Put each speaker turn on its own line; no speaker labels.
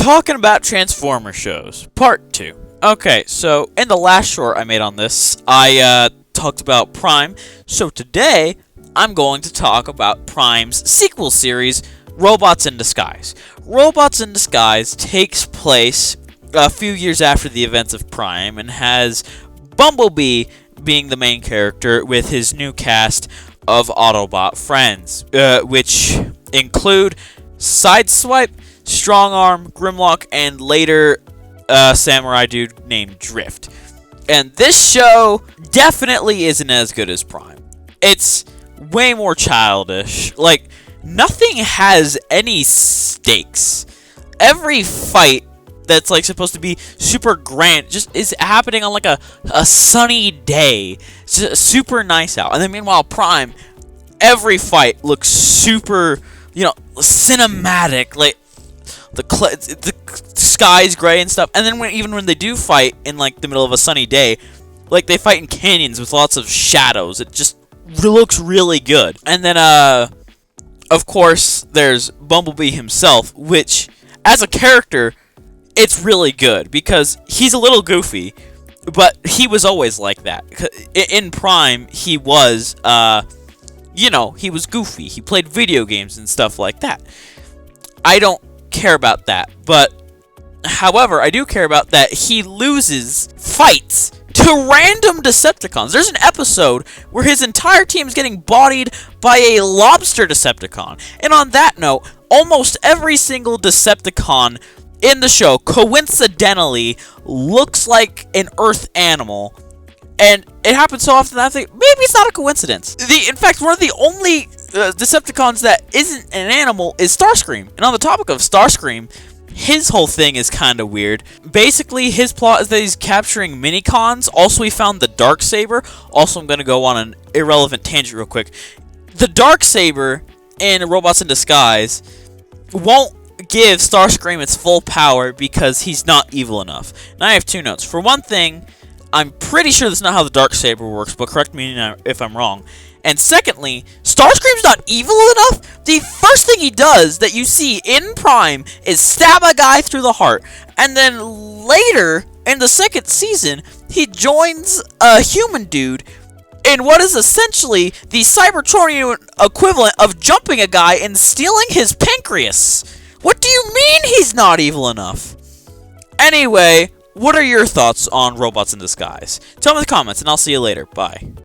Talking about Transformer shows, part 2. Okay, so in the last short I made on this, I talked about Prime. So today, I'm going to talk about Prime's sequel series, Robots in Disguise. Robots in Disguise takes place a few years after the events of Prime and has Bumblebee being the main character with his new cast of Autobot friends, which include Sideswipe, Strongarm, Grimlock, and later samurai dude named Drift. And this show definitely isn't as good as Prime. It's way more childish. Like, nothing has any stakes. Every fight that's like supposed to be super grand just is happening on like a sunny day. It's just super nice out. And then meanwhile Prime, every fight looks super, cinematic. Like the sky's gray and stuff. And then even when they do fight in like the middle of a sunny day, like they fight in canyons with lots of shadows. It just looks really good. And then of course there's Bumblebee himself, which as a character it's really good because he's a little goofy, but he was always like that. In Prime, he was, he was goofy. He played video games and stuff like that. I don't care about that, but, however, I do care about that he loses fights to random Decepticons. There's an episode where his entire team is getting bodied by a lobster Decepticon. And on that note, almost every single Decepticon in the show, coincidentally, looks like an Earth animal. And it happens so often that I think, maybe it's not a coincidence. In fact, one of the only Decepticons that isn't an animal is Starscream. And on the topic of Starscream, his whole thing is kind of weird. Basically, his plot is that he's capturing minicons. Also, he found the Darksaber. Also, I'm going to go on an irrelevant tangent real quick. The Darksaber in Robots in Disguise won't give Starscream its full power because he's not evil enough. And I have two notes. For one thing, I'm pretty sure that's not how the Darksaber works, but correct me if I'm wrong. And secondly, Starscream's not evil enough? The first thing he does that you see in Prime is stab a guy through the heart. And then later, in the second season, he joins a human dude in what is essentially the Cybertronian equivalent of jumping a guy and stealing his pancreas. What do you mean he's not evil enough? Anyway, what are your thoughts on Robots in Disguise? Tell me in the comments, and I'll see you later. Bye.